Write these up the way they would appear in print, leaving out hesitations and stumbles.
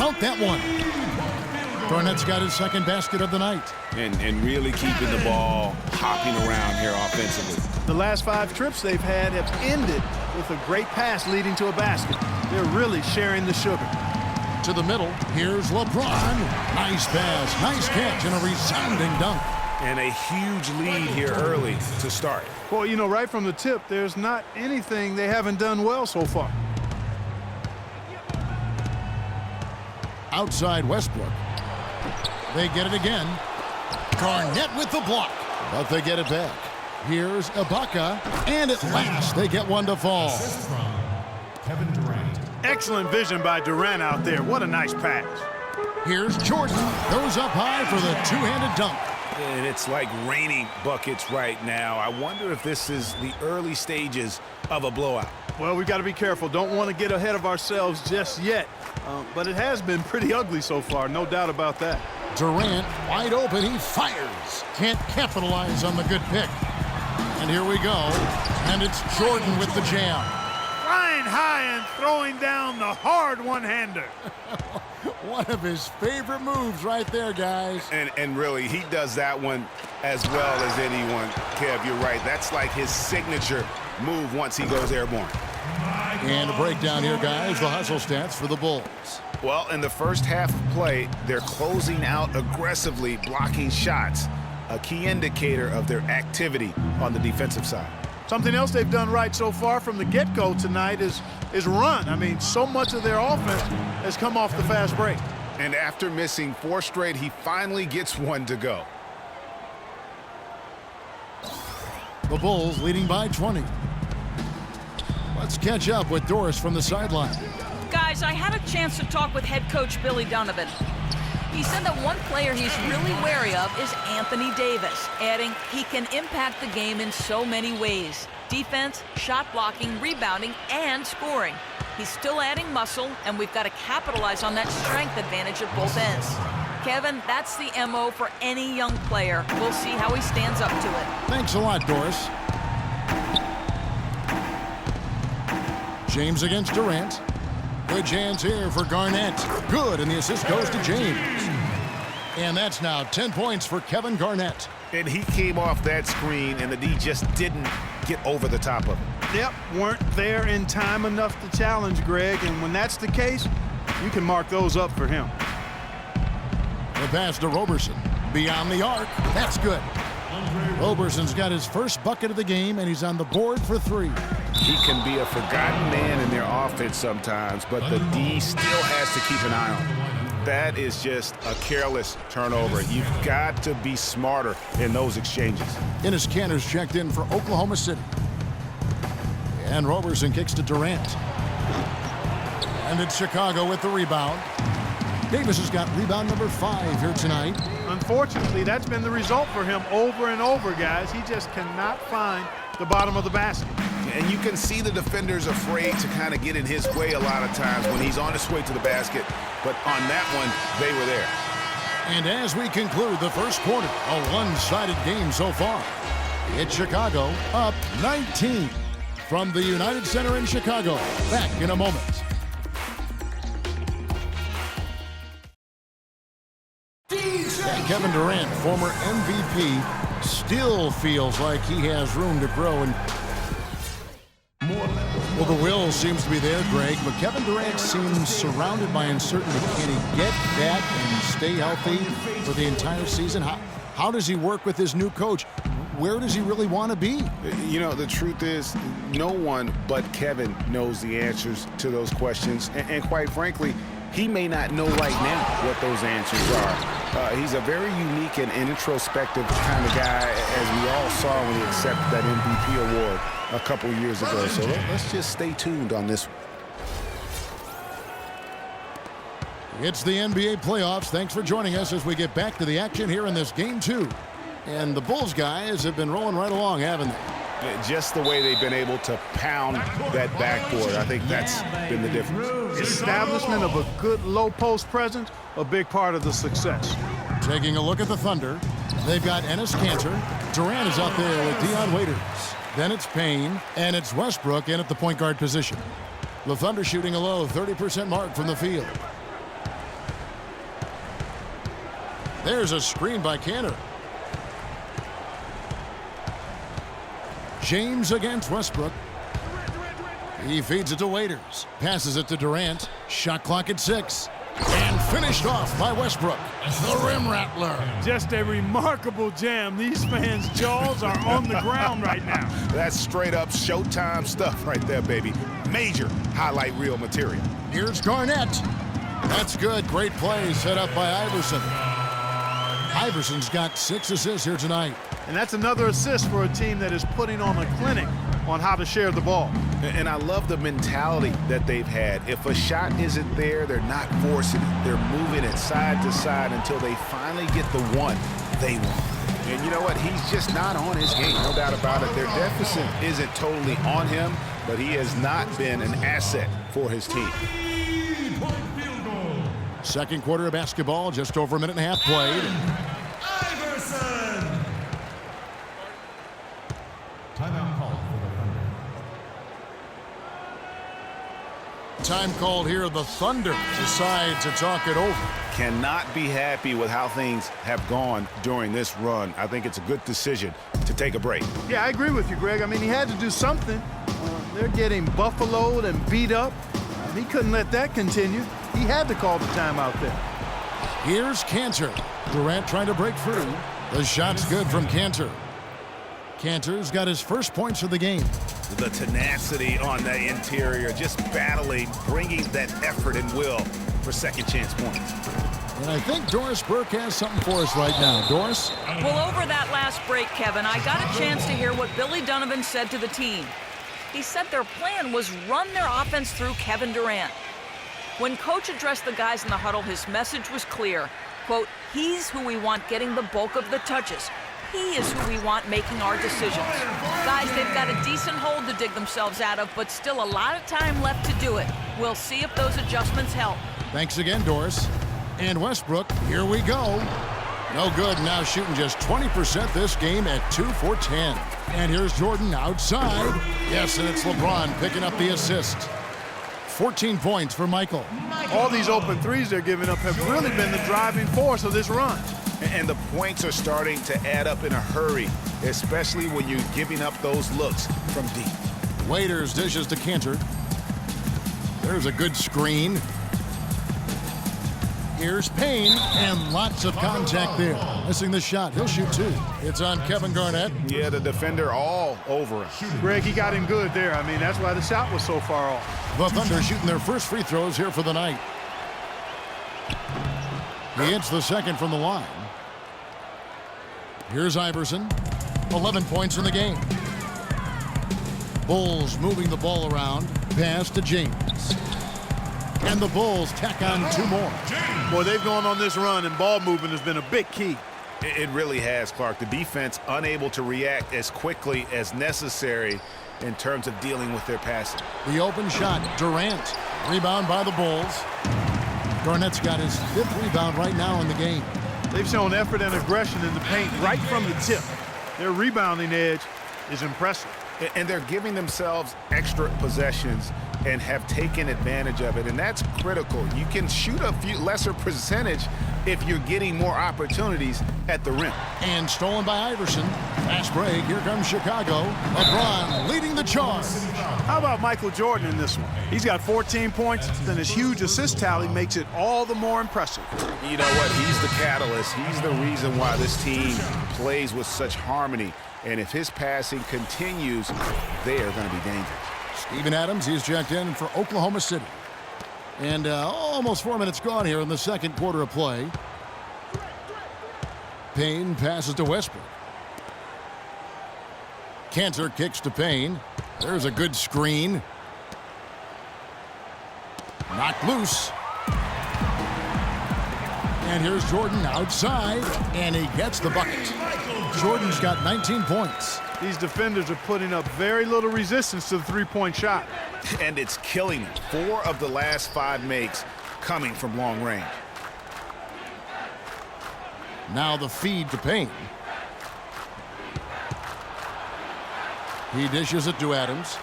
count that one. Garnett's got his second basket of the night. And really keeping the ball hopping around here offensively. The last 5 trips they've had have ended with a great pass leading to a basket. They're really sharing the sugar. To the middle, here's LeBron. Nice pass, nice catch, and a resounding dunk. And a huge lead here early to start. Well, you know, right from the tip, there's not anything they haven't done well so far. Outside Westbrook. They get it again. Garnett with the block, but they get it back. Here's Ibaka, and at last they get one to fall. Kevin Durant. Excellent vision by Durant out there. What a nice pass. Here's Jordan. Goes up high for the two-handed dunk. And it's like raining buckets right now. I wonder if this is the early stages of a blowout. Well, we've got to be careful. Don't want to get ahead of ourselves just yet. But it has been pretty ugly so far, no doubt about that. Durant wide open. He fires. Can't capitalize on the good pick. And here we go. And it's Jordan with the jam. Flying high and throwing down the hard one-hander. One of his favorite moves right there, guys. And really, he does that one as well as anyone. Kev, you're right. That's like his signature move once he goes airborne. And a breakdown here, guys. The hustle stats for the Bulls. Well, in the first half of play, they're closing out aggressively, blocking shots, a key indicator of their activity on the defensive side. Something else they've done right so far from the get-go tonight is run. I mean, so much of their offense has come off the fast break. And after missing 4 straight, he finally gets one to go. The Bulls leading by 20. Let's catch up with Doris from the sideline. Guys, I had a chance to talk with head coach Billy Donovan. He said that one player he's really wary of is Anthony Davis, adding he can impact the game in so many ways. Defense, shot blocking, rebounding, and scoring. He's still adding muscle, and we've got to capitalize on that strength advantage at both ends. Kevin, that's the MO for any young player. We'll see how he stands up to it. Thanks a lot, Doris. James against Durant. Good chance here for Garnett. Good, and the assist goes to James. And that's now 10 points for Kevin Garnett. And he came off that screen, and the D just didn't get over the top of it. Yep, weren't there in time enough to challenge Greg, and when that's the case, you can mark those up for him. The pass to Roberson. Beyond the arc. That's good. Roberson's got his first bucket of the game, and he's on the board for 3. He can be a forgotten man in their offense sometimes, but the D still has to keep an eye on him. That is just a careless turnover. You've got to be smarter in those exchanges. Enes Kanter's checked in for Oklahoma City. And Roberson kicks to Durant. And it's Chicago with the rebound. Davis has got rebound number 5 here tonight. Unfortunately, that's been the result for him over and over, guys. He just cannot find the bottom of the basket. And you can see the defenders afraid to kind of get in his way a lot of times when he's on his way to the basket. But on that one, they were there. And as we conclude the first quarter, a one-sided game so far. It's Chicago up 19 from the United Center in Chicago. Back in a moment. And Kevin Durant, former MVP, still feels like he has room to grow. And well, the will seems to be there, Greg, but Kevin Durant seems surrounded by uncertainty. Can he get that and stay healthy for the entire season? How does he work with his new coach? Where does he really want to be? You know, the truth is, no one but Kevin knows the answers to those questions. And quite frankly, he may not know right now what those answers are. He's a very unique and introspective kind of guy, as we all saw when he accepted that MVP award a couple years ago. So let's just stay tuned on this one. It's the NBA playoffs. Thanks for joining us as we get back to the action here in this Game 2. And the Bulls guys have been rolling right along, haven't they? Just the way they've been able to pound that backboard, I think that's been the difference. Establishment of a good low post presence, a big part of the success. Taking a look at the Thunder, they've got Enes Kanter. Durant is out there with Dion Waiters. Then it's Payne, and it's Westbrook in at the point guard position. The Thunder shooting a low 30% mark from the field. There's a screen by Kanter. James against Westbrook. He feeds it to Waiters. Passes it to Durant. Shot clock at 6. And finished off by Westbrook. The rim rattler. Just a remarkable jam. These fans' jaws are on the ground right now. That's straight up Showtime stuff right there, baby. Major highlight reel material. Here's Garnett. That's good. Great play set up by Iverson. Iverson's got 6 assists here tonight. And that's another assist for a team that is putting on a clinic on how to share the ball. And I love the mentality that they've had. If a shot isn't there, they're not forcing it. They're moving it side to side until they finally get the one they want. And you know what? He's just not on his game, no doubt about it. Their deficit isn't totally on him, but he has not been an asset for his team. Second quarter of basketball, just over a minute and a half played. Iverson! Timeout called for the Thunder. Time called here. The Thunder decide to talk it over. Cannot be happy with how things have gone during this run. I think it's a good decision to take a break. Yeah, I agree with you, Greg. I mean, he had to do something. They're getting buffaloed and beat up. He couldn't let that continue. He had to call the timeout there. Here's Kanter. Durant trying to break free. The shot's good from Kanter. Kanter's got his first points of the game. The tenacity on the interior, just battling, bringing that effort and will for second chance points. And I think Doris Burke has something for us right now. Doris? Well, over that last break, Kevin, I got a chance to hear what Billy Donovan said to the team. He said their plan was run their offense through Kevin Durant. When Coach addressed the guys in the huddle, his message was clear. Quote, he's who we want getting the bulk of the touches. He is who we want making our decisions. Guys, they've got a decent hole to dig themselves out of, but still a lot of time left to do it. We'll see if those adjustments help. Thanks again, Doris. And Westbrook, here we go. No good, now shooting just 20% this game at 2 for 10. And here's Jordan outside. Yes, and it's LeBron picking up the assist. 14 points for Michael. All these open threes they're giving up have really been the driving force of this run. And the points are starting to add up in a hurry, especially when you're giving up those looks from deep. Waiters dishes to Kanter. There's a good screen. Here's Payne, and lots of contact there. Missing the shot. He'll shoot 2. It's on Kevin Garnett. Yeah, the defender all over him. Greg, he got him good there. I mean, that's why the shot was so far off. The Thunder shooting their first free throws here for the night. He hits the second from the line. Here's Iverson. 11 points in the game. Bulls moving the ball around. Pass to James. And the Bulls tack on 2 more. Boy, they've gone on this run, and ball movement has been a big key. It really has, Clark. The defense unable to react as quickly as necessary in terms of dealing with their passing. The open shot, Durant. Rebound by the Bulls. Garnett's got his 5th rebound right now in the game. They've shown effort and aggression in the paint right from the tip. Their rebounding edge is impressive. And they're giving themselves extra possessions and have taken advantage of it, and that's critical. You can shoot a few lesser percentage if you're getting more opportunities at the rim. And stolen by Iverson. Fast break. Here comes Chicago. LeBron leading the charge. How about Michael Jordan in this one? He's got 14 points, then his huge assist tally makes it all the more impressive. You know what? He's the catalyst. He's the reason why this team plays with such harmony. And if his passing continues, they are going to be dangerous. Steven Adams, he's checked in for Oklahoma City. And almost 4 minutes gone here in the second quarter of play. Payne passes to Westbrook. Kanter kicks to Payne. There's a good screen. Knocked loose. And here's Jordan outside, and he gets the bucket. Jordan's got 19 points. These defenders are putting up very little resistance to the three-point shot. And it's killing them. 4 of the last 5 makes coming from long range. Now the feed to Payne. He dishes it to Adams.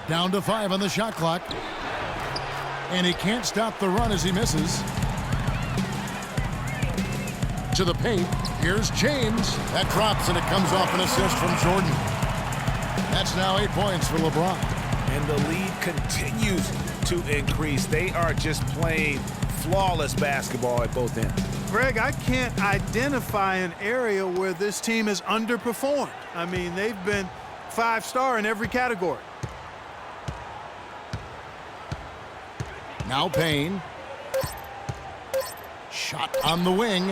Down to 5 on the shot clock. And he can't stop the run as he misses. To the paint. Here's James. That drops, and it comes off an assist from Jordan. That's now 8 points for LeBron. And the lead continues to increase. They are just playing flawless basketball at both ends. Greg, I can't identify an area where this team has underperformed. I mean, they've been 5-star in every category. Now Payne. Shot on the wing.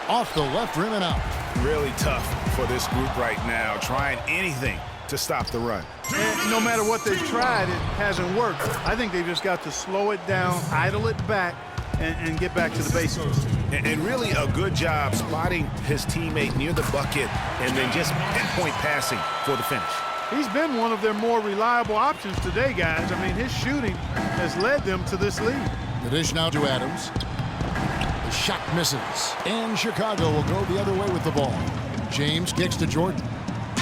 Off the left rim and out. Really tough for this group right now, trying anything to stop the run. And no matter what they've tried, it hasn't worked. I think they've just got to slow it down, idle it back, and get back to the basics. And really a good job spotting his teammate near the bucket and then just pinpoint passing for the finish. He's been one of their more reliable options today, guys. I mean, his shooting has led them to this lead. The dish now to Adams. The shot misses. And Chicago will go the other way with the ball. James kicks to Jordan.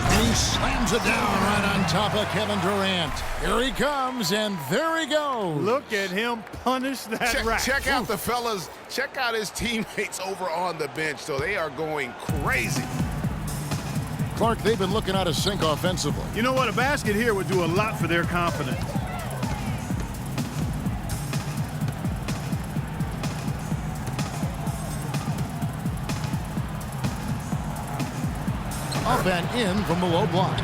And he slams it down right on top of Kevin Durant. Here he comes, and there he goes. Look at him punish that rack. Check out the fellas. Check out his teammates over on the bench. So they are going crazy. Clark, they've been looking out of sync offensively. You know what? A basket here would do a lot for their confidence. Up and in from the low block.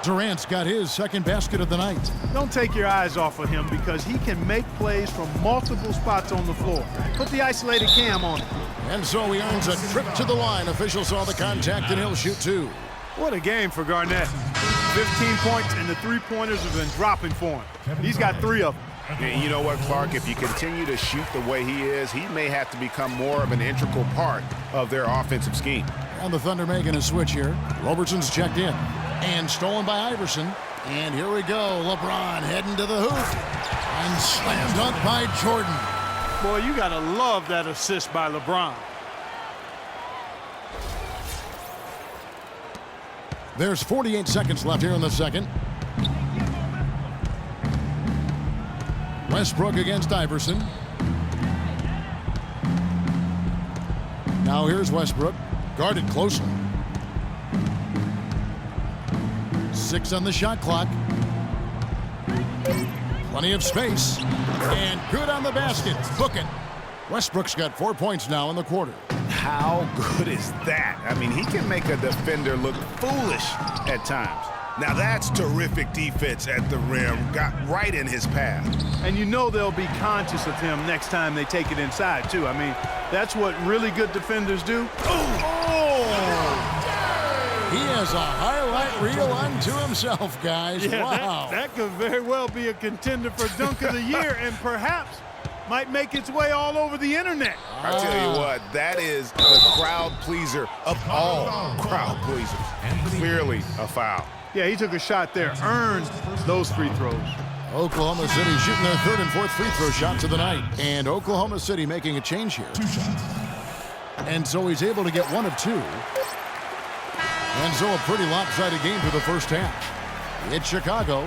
Durant's got his second basket of the night. Don't take your eyes off of him because he can make plays from multiple spots on the floor. Put the isolated cam on him. And so he earns a trip to the line. Officials saw the contact, and he'll shoot two. What a game for Garnett. 15 points, and the three-pointers have been dropping for him. He's got 3 of them. And you know what, Clark? If you continue to shoot the way he is, he may have to become more of an integral part of their offensive scheme. And the Thunder making a switch here. Robertson's checked in. And stolen by Iverson. And here we go. LeBron heading to the hoop. And slam dunk by Jordan. Boy, you got to love that assist by LeBron. There's 48 seconds left here in the second. Westbrook against Iverson. Now here's Westbrook. Guarded closely. 6 on the shot clock. Plenty of space. And good on the basket. Book it. Westbrook's got 4 points now in the quarter. How good is that? I mean, he can make a defender look foolish at times. Now that's terrific defense at the rim. Got right in his path. And you know they'll be conscious of him next time they take it inside, too. I mean, that's what really good defenders do. Oh! He has a highlight reel unto himself, guys. Yeah, wow. that could very well be a contender for Dunk of the Year and perhaps might make its way all over the internet. I tell you what, that is the crowd pleaser of all crowd pleasers. Clearly a foul. Yeah, he took a shot there, earned those free throws. Oklahoma City shooting their 3rd and 4th free throw shots of the night. And Oklahoma City making a change here. 2 shots. And so he's able to get 1 of 2. And so a pretty lopsided game for the first half. It's Chicago.